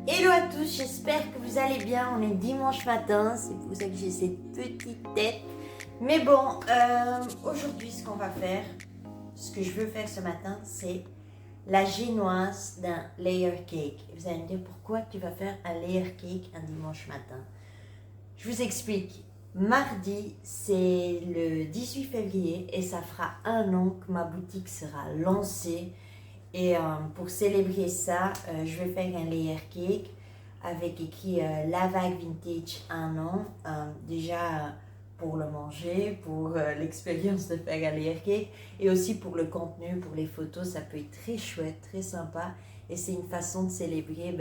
Hello à tous, j'espère que vous allez bien. On est dimanche matin, c'est pour ça que j'ai cette petite tête. Mais bon, aujourd'hui ce qu'on va faire, ce que je veux faire ce matin, c'est la génoise d'un layer cake. Vous allez me dire pourquoi tu vas faire un layer cake un dimanche matin. Je vous explique. Mardi, c'est le 18 février et ça fera un an que ma boutique sera lancée. Et pour célébrer ça, je vais faire un layer cake avec écrit La Vague Vintage 1 an. Déjà pour le manger, pour l'expérience de faire un layer cake et aussi pour le contenu, pour les photos, ça peut être très chouette, très sympa. Et c'est une façon de célébrer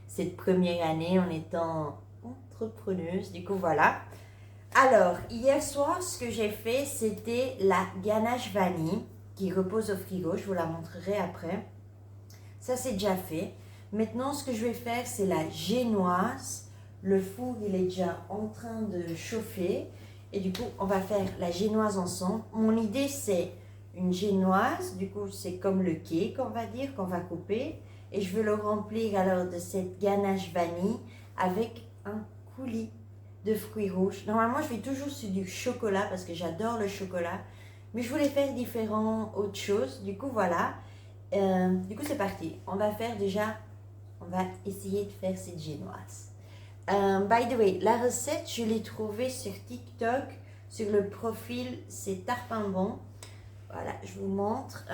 cette première année en étant entrepreneuse. Du coup, voilà. Alors, hier soir, ce que j'ai fait, c'était la ganache vanille qui repose au frigo. Je vous la montrerai après. Ça, c'est déjà fait. Maintenant, ce que je vais faire, c'est la génoise. Le four, il est déjà en train de chauffer. Et du coup, on va faire la génoise ensemble. Mon idée, c'est une génoise. Du coup, c'est comme le cake, on va dire, qu'on va couper. Et je veux le remplir alors de cette ganache vanille avec un coulis de fruits rouges. Normalement, je vais toujours sur du chocolat parce que j'adore le chocolat. Mais je voulais faire différent, autre chose. Du coup, voilà. Du coup, c'est parti. On va essayer de faire cette génoise. By the way, la recette, je l'ai trouvée sur TikTok, sur le profil, c'est Tarpinbon. Voilà, je vous montre.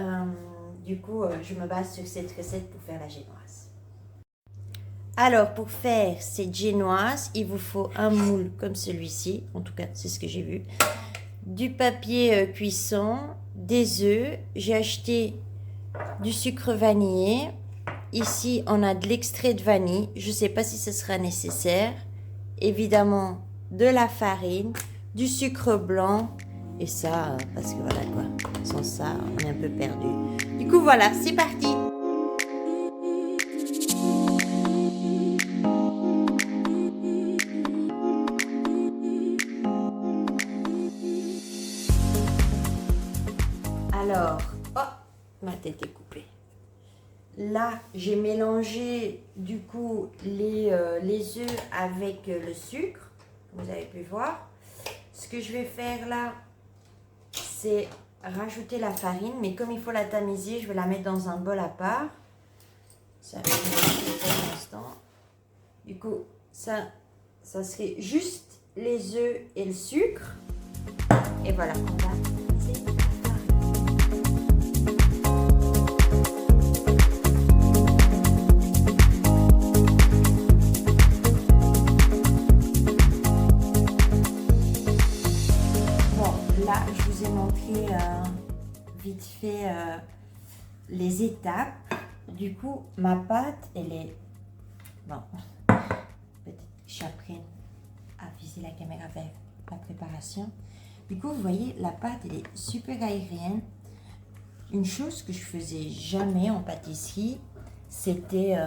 Du coup, je me base sur cette recette pour faire la génoise. Alors, pour faire cette génoise, il vous faut un moule comme celui-ci. En tout cas, c'est ce que j'ai vu. Du papier cuisson, des œufs. J'ai acheté du sucre vanillé. Ici, on a de l'extrait de vanille. Je ne sais pas si ce sera nécessaire. Évidemment, de la farine, du sucre blanc. Et ça, parce que voilà quoi. Sans ça, on est un peu perdu. Du coup, voilà, c'est parti. Alors, oh, ma tête est coupée. Là, j'ai mélangé du coup les œufs avec le sucre, vous avez pu voir. Ce que je vais faire là, c'est rajouter la farine, mais comme il faut la tamiser, je vais la mettre dans un bol à part. Ça va un instant. Du coup, ça serait juste les œufs et le sucre. Et voilà, on va tamiser. Là, je vous ai montré vite fait les étapes. Du coup, ma pâte, elle est... Bon, peut-être que j'apprenne à viser la caméra vers la préparation. Du coup, vous voyez, la pâte, elle est super aérienne. Une chose que je faisais jamais en pâtisserie, c'était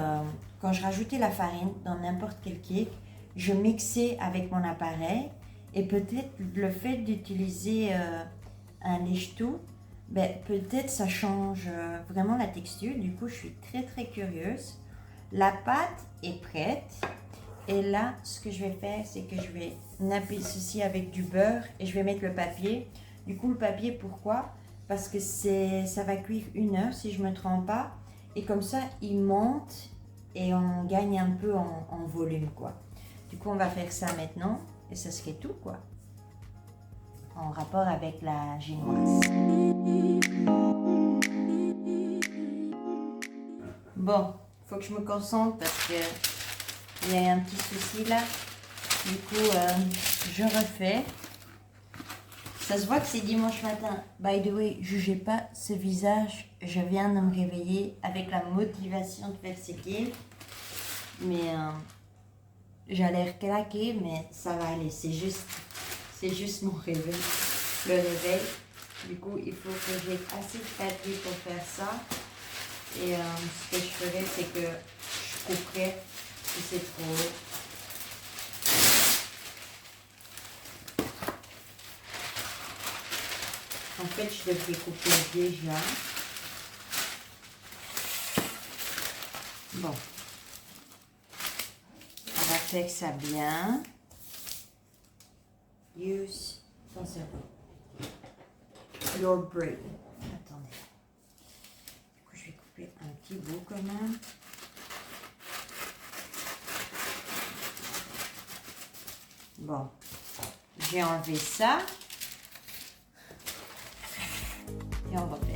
quand je rajoutais la farine dans n'importe quel cake, je mixais avec mon appareil. Et peut-être le fait d'utiliser un lèche-tout, peut-être ça change vraiment la texture. Du coup, je suis très très curieuse. La pâte est prête. Et là, ce que je vais faire, c'est que je vais napper ceci avec du beurre et je vais mettre le papier. Du coup, le papier, pourquoi? Parce que ça va cuire 1 heure si je ne me trompe pas. Et comme ça, il monte et on gagne un peu en volume, quoi. Du coup, on va faire ça maintenant. Et ça serait tout, quoi. En rapport avec la génoise. Bon, il faut que je me concentre parce que il y a un petit souci là. Du coup, je refais. Ça se voit que c'est dimanche matin. By the way, jugez pas ce visage. Je viens de me réveiller avec la motivation de faire ces cakes. Mais... j'ai l'air claquée, mais ça va aller. C'est juste mon réveil. Le réveil. Du coup, il faut que j'ai assez de papier pour faire ça. Et ce que je ferai, c'est que je couperai si c'est trop haut. En fait, je devrais couper déjà. Bon. faire ça bien. Use ton cerveau. Your brain. Attendez. Du coup, je vais couper un petit bout quand même. Bon. J'ai enlevé ça. Et on va faire.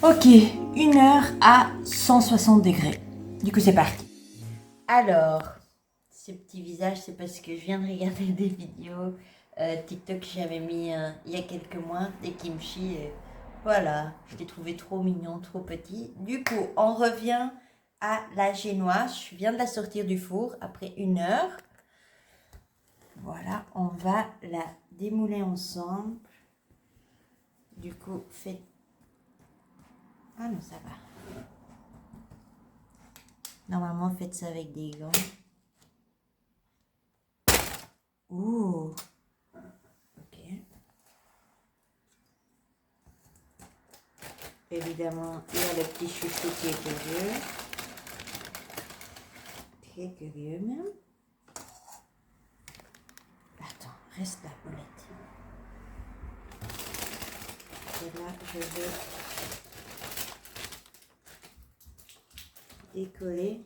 Ok, 1 heure à 160 degrés. Du coup, c'est parti. Alors, ce petit visage, c'est parce que je viens de regarder des vidéos TikTok que j'avais mis il y a quelques mois, des kimchi. Et voilà, je l'ai trouvé trop mignon, trop petit. Du coup, on revient à la génoise. Je viens de la sortir du four après 1 heure. Voilà, on va la démouler ensemble. Du coup, faites... Ah non, ça va. Normalement, faites ça avec des gants. Ouh. Ok. Évidemment, il y a le petit chouchou qui est curieux. Très curieux même. Attends, reste la boulette. Et là, je vais décoller.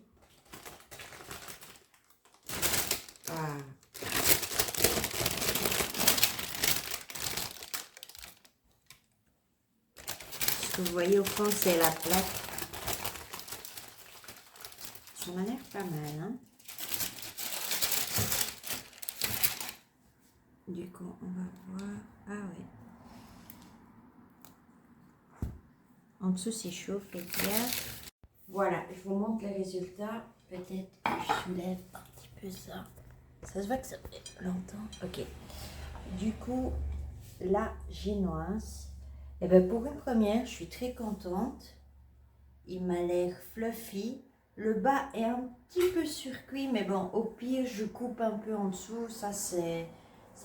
Ah. Ce que vous voyez au fond, c'est la plaque. Ça m'a l'air pas mal, hein? Du coup, on va voir. Ah ouais. En dessous, c'est chaud, faites gaffe. Voilà, je vous montre les résultats. Peut-être que je soulève un petit peu ça. Ça se voit que ça fait longtemps. Ok. Du coup, la génoise. Et bien pour une première, je suis très contente. Il m'a l'air fluffy. Le bas est un petit peu surcuit, mais bon, au pire, je coupe un peu en dessous. Ça, c'est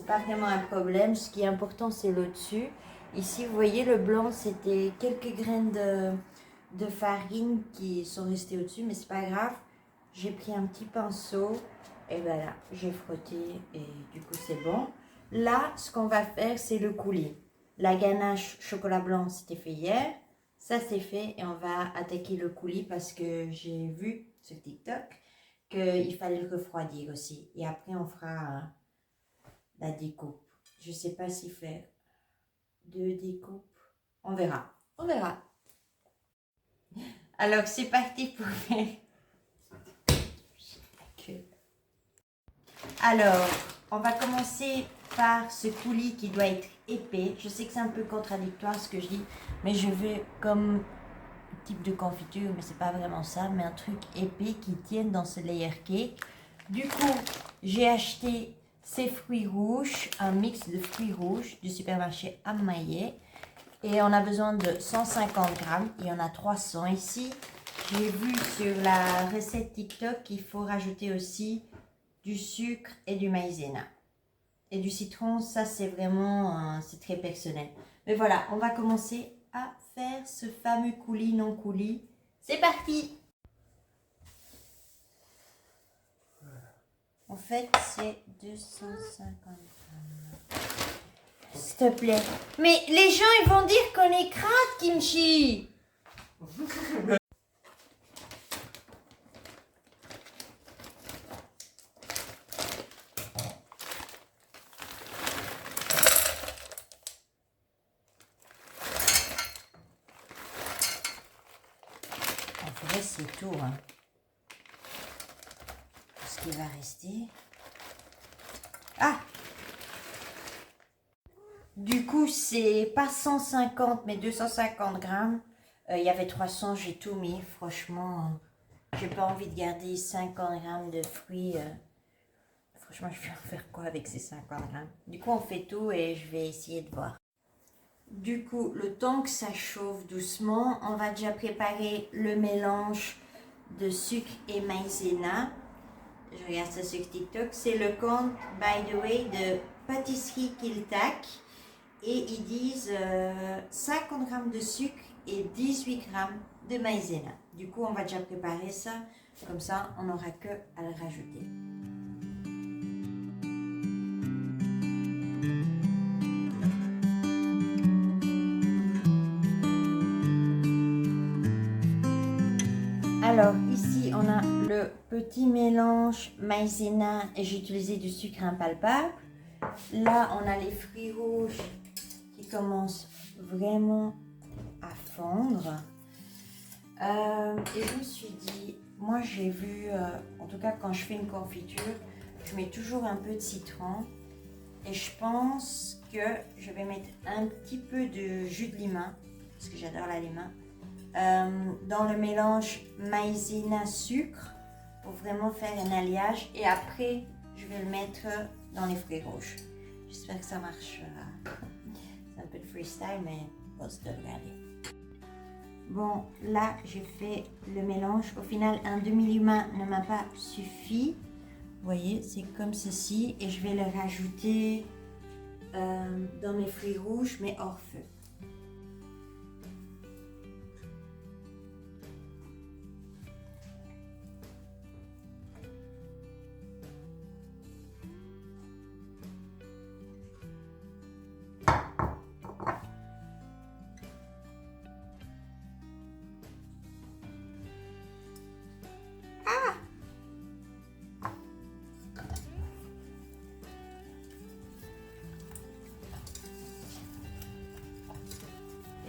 pas vraiment un problème. Ce qui est important, c'est le dessus. Ici, vous voyez, le blanc, c'était quelques graines de farine qui sont restées au-dessus, mais c'est pas grave. J'ai pris un petit pinceau et voilà, j'ai frotté et du coup, c'est bon. Là, ce qu'on va faire, c'est le coulis. La ganache chocolat blanc, c'était fait hier. Ça, c'est fait et on va attaquer le coulis parce que j'ai vu sur TikTok qu'il fallait le refroidir aussi. Et après, on fera la découpe. Je ne sais pas si faire 2 découpes. On verra. On verra. Alors, c'est parti pour faire... Alors, on va commencer par ce coulis qui doit être épais. Je sais que c'est un peu contradictoire ce que je dis, mais je veux comme type de confiture, mais c'est pas vraiment ça, mais un truc épais qui tienne dans ce layer cake. Du coup, j'ai acheté ces fruits rouges, un mix de fruits rouges du supermarché Amaillé. Et on a besoin de 150 grammes. Il y en a 300 ici. J'ai vu sur la recette TikTok qu'il faut rajouter aussi du sucre et du maïzena. Et du citron, ça c'est vraiment, c'est très personnel. Mais voilà, on va commencer à faire ce fameux coulis non coulis. C'est parti! En fait, c'est 250 grammes. S'il te plaît. Mais les gens, ils vont dire qu'on est crade, kimchi. reste, c'est tout. Hein. Ce qui va rester. Ah! Du coup, c'est pas 150, mais 250 grammes. Il y avait 300, j'ai tout mis. Franchement, j'ai pas envie de garder 50 grammes de fruits. Franchement, je vais en faire quoi avec ces 50 grammes? Du coup, on fait tout et je vais essayer de voir. Du coup, le temps que ça chauffe doucement, on va déjà préparer le mélange de sucre et maïzena. Je regarde ça sur TikTok. C'est le compte, by the way, de Pâtisserie Kiltak. Et ils disent 50 grammes de sucre et 18 grammes de maïzena. Du coup, on va déjà préparer ça. Comme ça, on n'aura que à le rajouter. Alors, ici, on a le petit mélange maïzena et j'ai utilisé du sucre impalpable. Là, on a les fruits rouges qui commencent vraiment à fondre. Et je me suis dit, moi j'ai vu, en tout cas quand je fais une confiture, je mets toujours un peu de citron. Et je pense que je vais mettre un petit peu de jus de liman, parce que j'adore la liman, dans le mélange maïzena sucre pour vraiment faire un alliage. Et après, je vais le mettre dans les fruits rouges. J'espère que ça marchera. C'est un peu de freestyle, mais bon, ça devrait aller. Bon, là, j'ai fait le mélange. Au final, un demi-liman ne m'a pas suffi. Vous voyez, c'est comme ceci. Et je vais le rajouter dans mes fruits rouges, mais hors feu.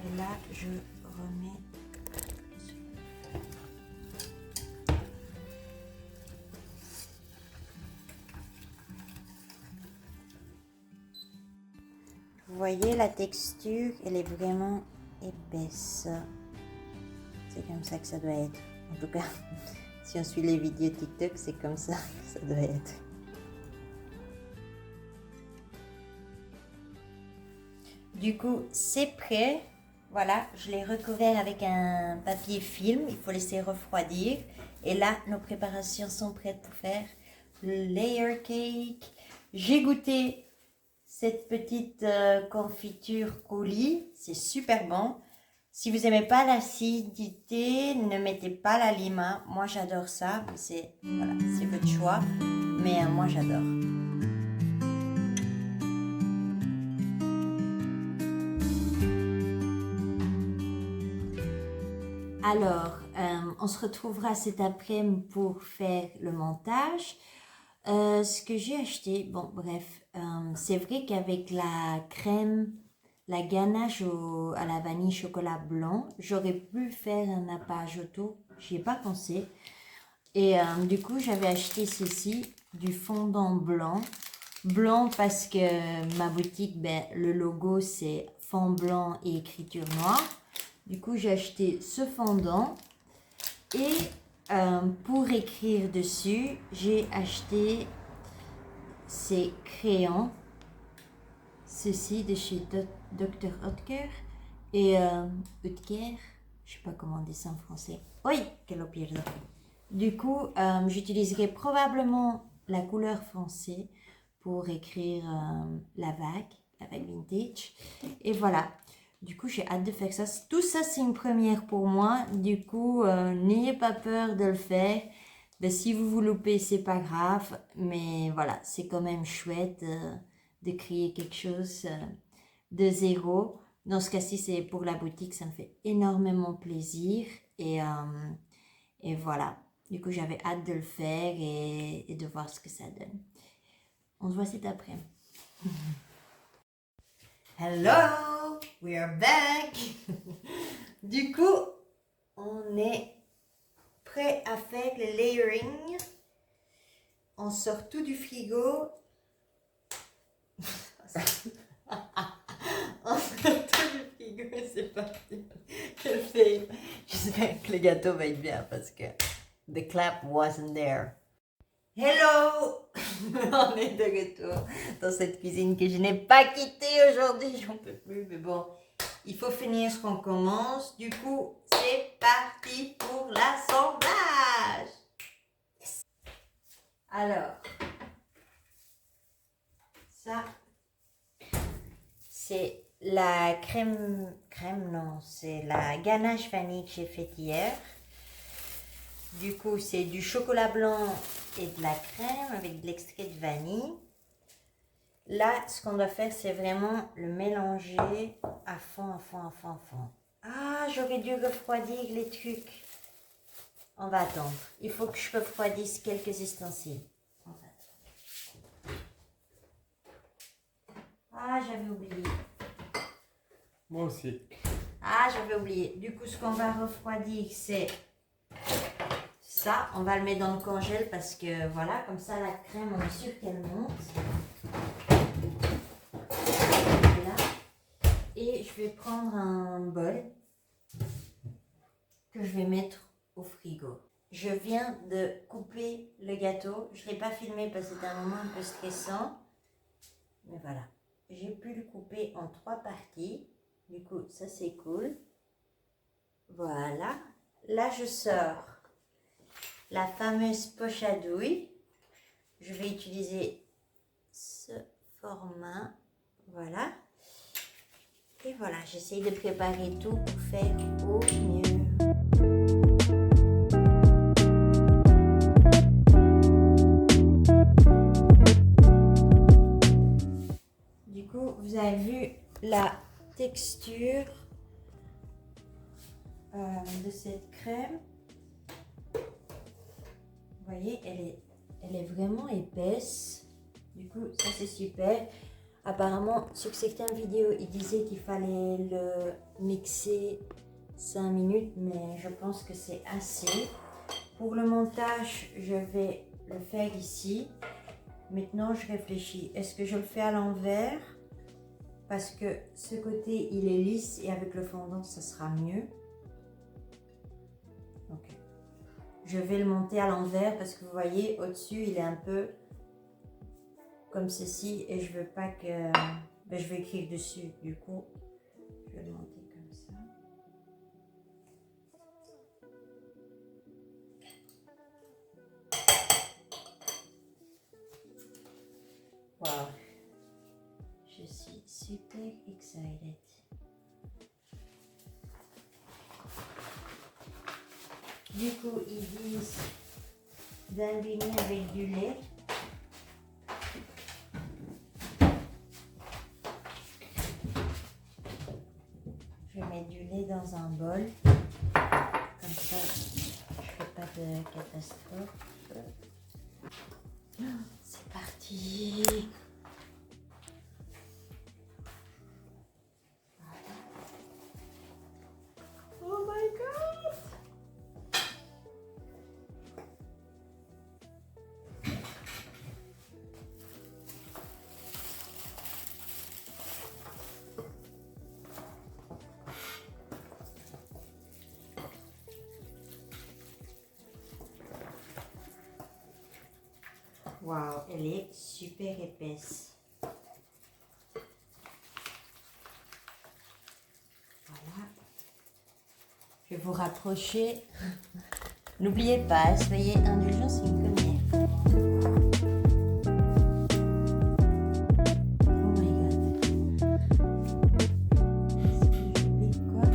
Et là, je remets. Vous voyez la texture, elle est vraiment épaisse. C'est comme ça que ça doit être. En tout cas, si on suit les vidéos TikTok, c'est comme ça que ça doit être. Du coup, c'est prêt. Voilà, je l'ai recouvert avec un papier film. Il faut laisser refroidir. Et là, nos préparations sont prêtes pour faire le layer cake. J'ai goûté cette petite confiture coulis. C'est super bon. Si vous n'aimez pas l'acidité, ne mettez pas la lima. Moi, j'adore ça. C'est voilà, c'est votre choix. Mais moi, j'adore. Alors, on se retrouvera cet après-midi pour faire le montage. Ce que j'ai acheté, bon bref, c'est vrai qu'avec la crème, la ganache à la vanille chocolat blanc, j'aurais pu faire un nappage auto, j'y ai pas pensé. Et du coup, j'avais acheté ceci, du fondant blanc. Blanc parce que ma boutique, ben, le logo c'est fond blanc et écriture noire. Du coup, j'ai acheté ce fondant et pour écrire dessus, j'ai acheté ces crayons. Ceci de chez Dr. Oetker et Oetker, je sais pas comment on dit ça en français. Oui, que lo pierdo. Du coup, j'utiliserai probablement la couleur foncée pour écrire la vague vintage. Et voilà. Du coup, j'ai hâte de faire ça. Tout ça, c'est une première pour moi. Du coup, n'ayez pas peur de le faire. Ben, si vous vous loupez, c'est pas grave. Mais voilà, c'est quand même chouette de créer quelque chose de zéro. Dans ce cas-ci, c'est pour la boutique. Ça me fait énormément plaisir. Et voilà. Du coup, j'avais hâte de le faire et de voir ce que ça donne. On se voit cet après-midi. Hello, we are back. Du coup, on est prêt à faire le layering. On sort tout du frigo. On sort tout du frigo et c'est parti. Quel fail. J'espère que le gâteau va être bien parce que the clap wasn't there. Hello. On est de retour dans cette cuisine que je n'ai pas quittée aujourd'hui. J'en peux plus, mais bon. Il faut finir ce qu'on commence. Du coup, c'est parti pour l'assemblage. Yes. Alors, ça, c'est la crème non, c'est la ganache vanille que j'ai faite hier. Du coup, c'est du chocolat blanc et de la crème avec de l'extrait de vanille. Là, ce qu'on doit faire, c'est vraiment le mélanger à fond, à fond, à fond, à fond. Ah, j'aurais dû refroidir les trucs. On va attendre. Il faut que je refroidisse quelques ustensiles. On va attendre. Ah, j'avais oublié. Moi aussi. Ah, j'avais oublié. Du coup, ce qu'on va refroidir, c'est ça. On va le mettre dans le congèle parce que voilà, comme ça, la crème, on est sûr qu'elle monte. Et je vais prendre un bol que je vais mettre au frigo. Je viens de couper le gâteau. Je ne l'ai pas filmé parce que c'était un moment un peu stressant. Mais voilà. J'ai pu le couper en 3 parties. Du coup, ça c'est cool. Voilà. Là, je sors la fameuse poche à douille. Je vais utiliser ce format. Voilà. Et voilà, j'essaye de préparer tout pour faire au mieux. Du coup, vous avez vu la texture de cette crème. Vous voyez, elle est vraiment épaisse. Du coup, ça c'est super. Apparemment, sur certaines vidéos, il disait qu'il fallait le mixer 5 minutes, mais je pense que c'est assez. Pour le montage, je vais le faire ici. Maintenant, je réfléchis. Est-ce que je le fais à l'envers? Parce que ce côté, il est lisse et avec le fondant, ça sera mieux. Ok. Je vais le monter à l'envers parce que vous voyez, au-dessus, il est un peu comme ceci et je veux pas que je vais écrire dessus, du coup je vais le monter comme ça. Wow, je suis super excited. Du coup ils disent d'imbiber avec du lait. Je vais mettre du lait dans un bol. Comme ça, je ne fais pas de catastrophe. C'est parti. Voilà. Oh my god! Waouh, elle est super épaisse. Voilà. Je vais vous rapprocher. N'oubliez pas, soyez indulgents, c'est une première. Oh my god. Est-ce que je mets quoi?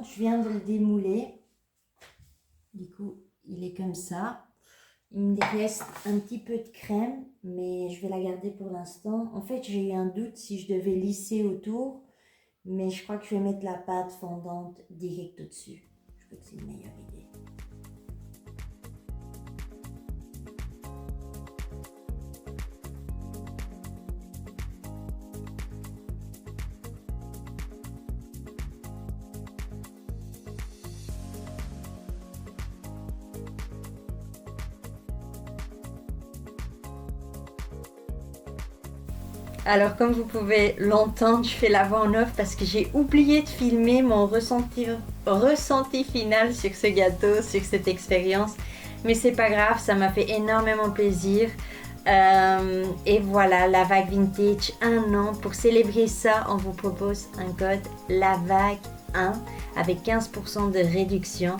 gâteau. Je viens de le démouler. Du coup, il est comme ça. Il me reste un petit peu de crème, mais je vais la garder pour l'instant. En fait, j'ai eu un doute si je devais lisser autour, mais je crois que je vais mettre la pâte fondante direct au-dessus. Je crois que c'est une meilleure idée. Alors comme vous pouvez l'entendre, je fais la voix en off parce que j'ai oublié de filmer mon ressenti final sur ce gâteau, sur cette expérience. Mais c'est pas grave, ça m'a fait énormément plaisir. Et voilà, La Vague Vintage 1 an. Pour célébrer ça, on vous propose un code LAVAGUE1 avec 15% de réduction.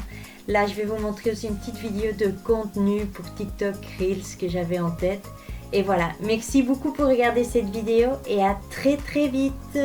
Là, je vais vous montrer aussi une petite vidéo de contenu pour TikTok Reels que j'avais en tête. Et voilà, merci beaucoup pour regarder cette vidéo et à très très vite.